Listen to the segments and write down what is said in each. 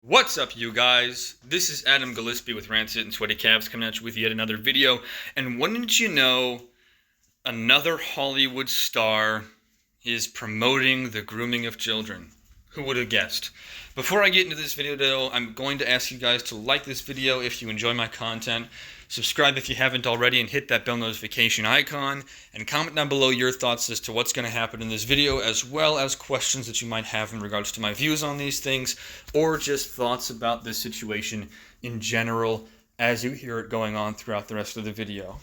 What's up, you guys? This is Adam Gillespie with Rancid and Sweaty Calves coming at you with yet another video. And wouldn't you know, another Hollywood star is promoting the grooming of children. Who would have guessed? Before I get into this video, though, I'm going to ask you guys to like this video if you enjoy my content, subscribe if you haven't already, and hit that bell notification icon, and comment down below your thoughts as to what's going to happen in this video, as well as questions that you might have in regards to my views on these things, or just thoughts about this situation in general as you hear it going on throughout the rest of the video.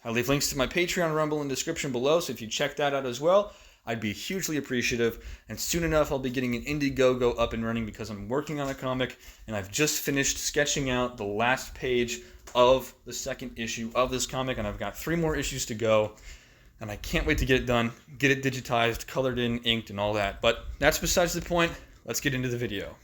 I'll leave links to my Patreon, Rumble in the description below, so if you check that out as well, I'd be hugely appreciative, and soon enough I'll be getting an Indiegogo up and running because I'm working on a comic, and I've just finished sketching out the last page of the second issue of this comic, and I've got 3 more issues to go, and I can't wait to get it done, get it digitized, colored in, inked, and all that. But that's besides the point. Let's get into the video.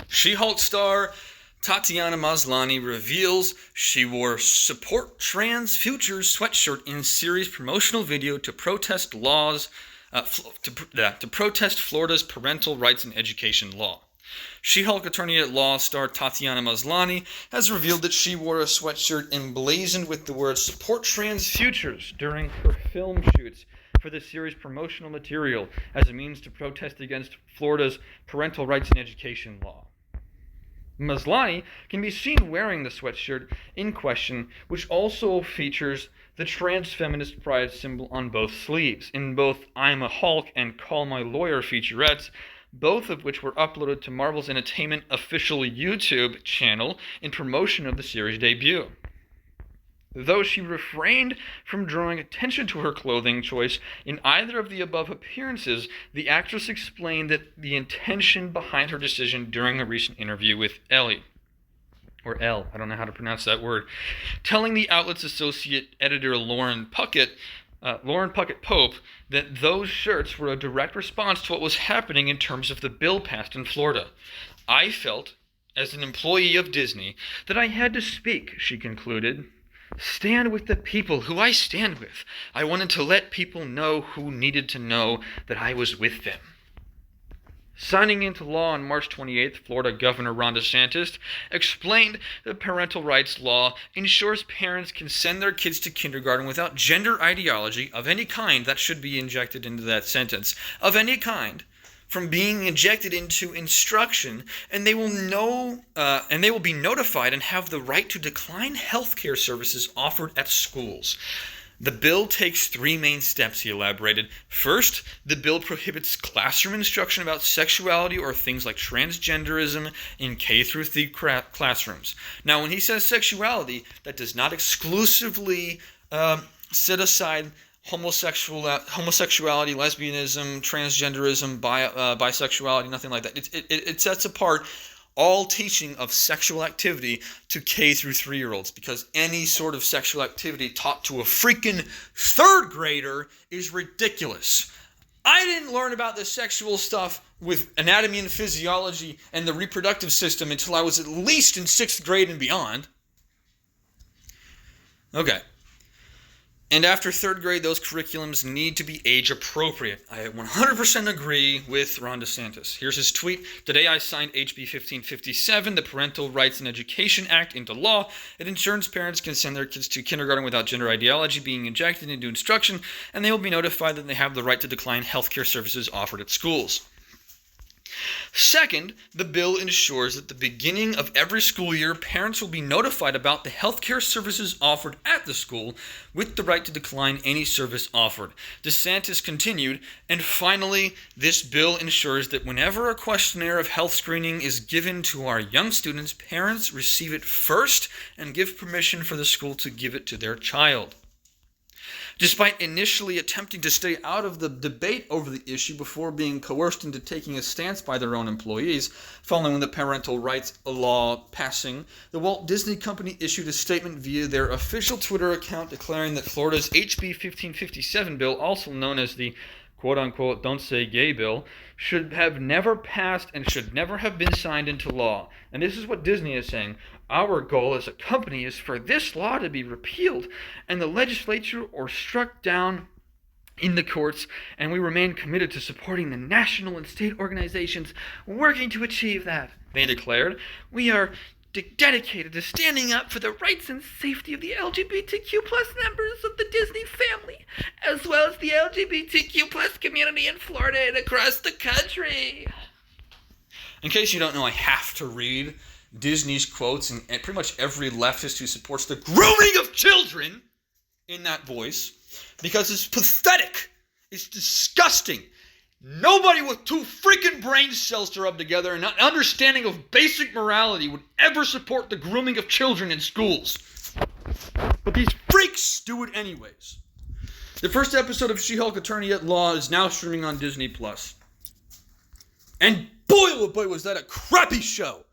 She-Hulk star Tatiana Maslany reveals she wore Support Trans Futures sweatshirt in series promotional video to protest to protest Florida's parental rights and education law. She-Hulk attorney at law star Tatiana Maslany has revealed that she wore a sweatshirt emblazoned with the words Support Trans Futures during her film shoots for the series promotional material as a means to protest against Florida's parental rights and education law. Maslany can be seen wearing the sweatshirt in question, which also features the trans feminist pride symbol on both sleeves, in both I'm a Hulk and Call My Lawyer featurettes, both of which were uploaded to Marvel's Entertainment official YouTube channel in promotion of the series debut. Though she refrained from drawing attention to her clothing choice in either of the above appearances, the actress explained that the intention behind her decision during a recent interview with I don't know how to pronounce that word, telling the outlet's associate editor Lauren Puckett Pope that those shirts were a direct response to what was happening in terms of the bill passed in Florida. I felt, as an employee of Disney, that I had to speak, she concluded. Stand with the people who I stand with. I wanted to let people know who needed to know that I was with them. Signing into law on March 28th, Florida Governor Ron DeSantis explained that parental rights law ensures parents can send their kids to kindergarten without gender ideology of any kind. That should be injected into that sentence. Of any kind. From being injected into instruction, and they will be notified and have the right to decline health care services offered at schools. The bill takes 3 main steps, he elaborated. First, the bill prohibits classroom instruction about sexuality or things like transgenderism in K-3 classrooms. Now, when he says sexuality, that does not exclusively set aside homosexuality, lesbianism, transgenderism, bisexuality, nothing like that. It sets apart all teaching of sexual activity to K-3-year-olds, because any sort of sexual activity taught to a freaking 3rd grader is ridiculous. I didn't learn about the sexual stuff with anatomy and physiology and the reproductive system until I was at least in 6th grade and beyond. Okay. And after 3rd grade, those curriculums need to be age appropriate. I 100% agree with Ron DeSantis. Here's his tweet. Today I signed HB 1557, the Parental Rights and Education Act, into law. It ensures parents can send their kids to kindergarten without gender ideology being injected into instruction, and they will be notified that they have the right to decline health care services offered at schools. Second, the bill ensures that at the beginning of every school year, parents will be notified about the healthcare services offered at the school with the right to decline any service offered. DeSantis continued, and finally, this bill ensures that whenever a questionnaire of health screening is given to our young students, parents receive it first and give permission for the school to give it to their child. Despite initially attempting to stay out of the debate over the issue before being coerced into taking a stance by their own employees, following the parental rights law passing, the Walt Disney Company issued a statement via their official Twitter account declaring that Florida's HB 1557 bill, also known as the quote-unquote Don't Say Gay bill, should have never passed and should never have been signed into law. And this is what Disney is saying. Our goal as a company is for this law to be repealed and the legislature or struck down in the courts, and we remain committed to supporting the national and state organizations working to achieve that. They declared, we are dedicated to standing up for the rights and safety of the LGBTQ plus members of the Disney family, as well as the LGBTQ plus community in Florida and across the country. In case you don't know, I have to read Disney's quotes and pretty much every leftist who supports the grooming of children in that voice, because it's pathetic. It's disgusting. Nobody with two freaking brain cells to rub together and an understanding of basic morality would ever support the grooming of children in schools. But these freaks do it anyways. The first episode of She-Hulk Attorney at Law is now streaming on Disney+. And boy, oh boy, was that a crappy show.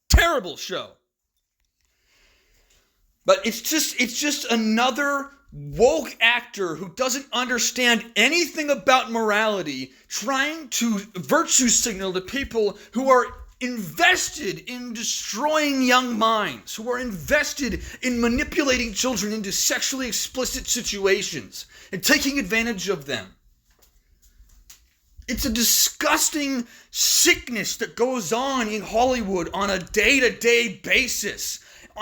Terrible show. But it's just another woke actor who doesn't understand anything about morality trying to virtue signal to people who are invested in destroying young minds, who are invested in manipulating children into sexually explicit situations and taking advantage of them. It's a disgusting sickness that goes on in Hollywood on a day-to-day basis,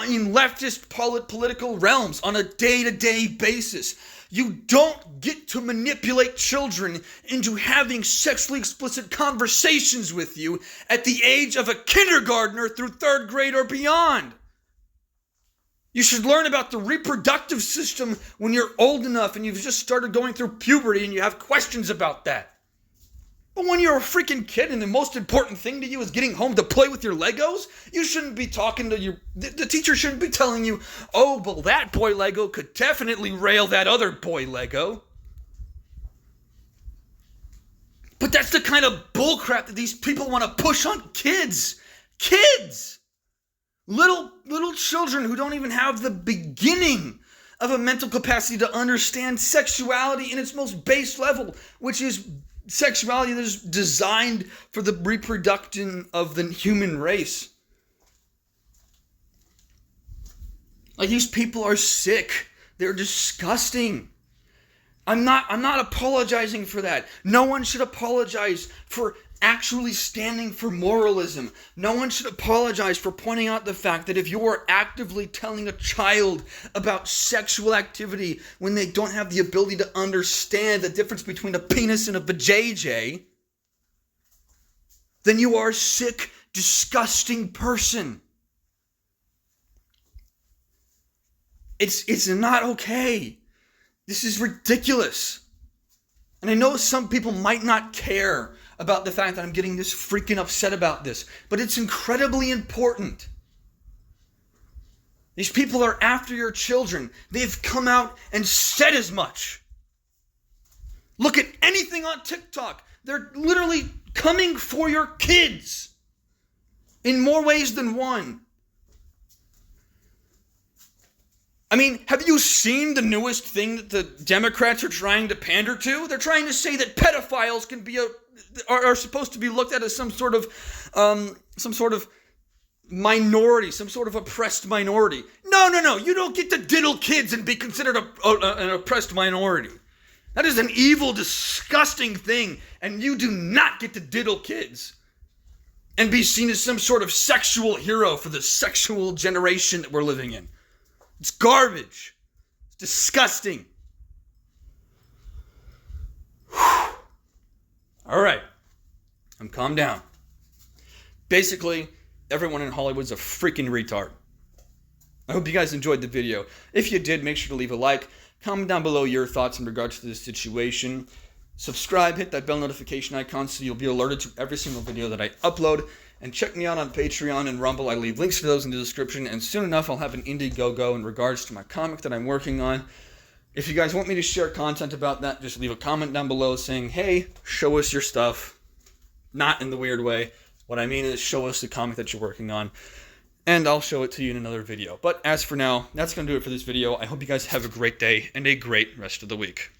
in leftist political realms on a day-to-day basis. You don't get to manipulate children into having sexually explicit conversations with you at the age of a kindergartner through 3rd grade or beyond. You should learn about the reproductive system when you're old enough and you've just started going through puberty and you have questions about that. But when you're a freaking kid and the most important thing to you is getting home to play with your Legos, you shouldn't be talking to the teacher shouldn't be telling you, oh, well, that boy Lego could definitely rail that other boy Lego. But that's the kind of bullcrap that these people want to push on kids. Kids! Little children who don't even have the beginning of a mental capacity to understand sexuality in its most base level, which is sexuality that is designed for the reproduction of the human race. Like, these people are sick. They're disgusting. I'm not apologizing for that. No one should apologize for actually standing for moralism. No one should apologize for pointing out the fact that if you are actively telling a child about sexual activity when they don't have the ability to understand the difference between a penis and a vajayjay, then you are a sick, disgusting person. It's not okay. This is ridiculous. And I know some people might not care about the fact that I'm getting this freaking upset about this, but it's incredibly important. These people are after your children. They've come out and said as much. Look at anything on TikTok. They're literally coming for your kids in more ways than one. I mean, have you seen the newest thing that the Democrats are trying to pander to? They're trying to say that pedophiles are supposed to be looked at as some sort of minority, some sort of oppressed minority. No. You don't get to diddle kids and be considered an oppressed minority. That is an evil, disgusting thing, and you do not get to diddle kids and be seen as some sort of sexual hero for the sexual generation that we're living in. It's garbage. It's disgusting. Whew. All right. I'm calmed down. Basically, everyone in Hollywood's a freaking retard. I hope you guys enjoyed the video. If you did, make sure to leave a like. Comment down below your thoughts in regards to this situation. Subscribe, hit that bell notification icon so you'll be alerted to every single video that I upload. And check me out on Patreon and Rumble. I leave links to those in the description. And soon enough, I'll have an Indiegogo in regards to my comic that I'm working on. If you guys want me to share content about that, just leave a comment down below saying, hey, show us your stuff. Not in the weird way. What I mean is show us the comic that you're working on. And I'll show it to you in another video. But as for now, that's going to do it for this video. I hope you guys have a great day and a great rest of the week.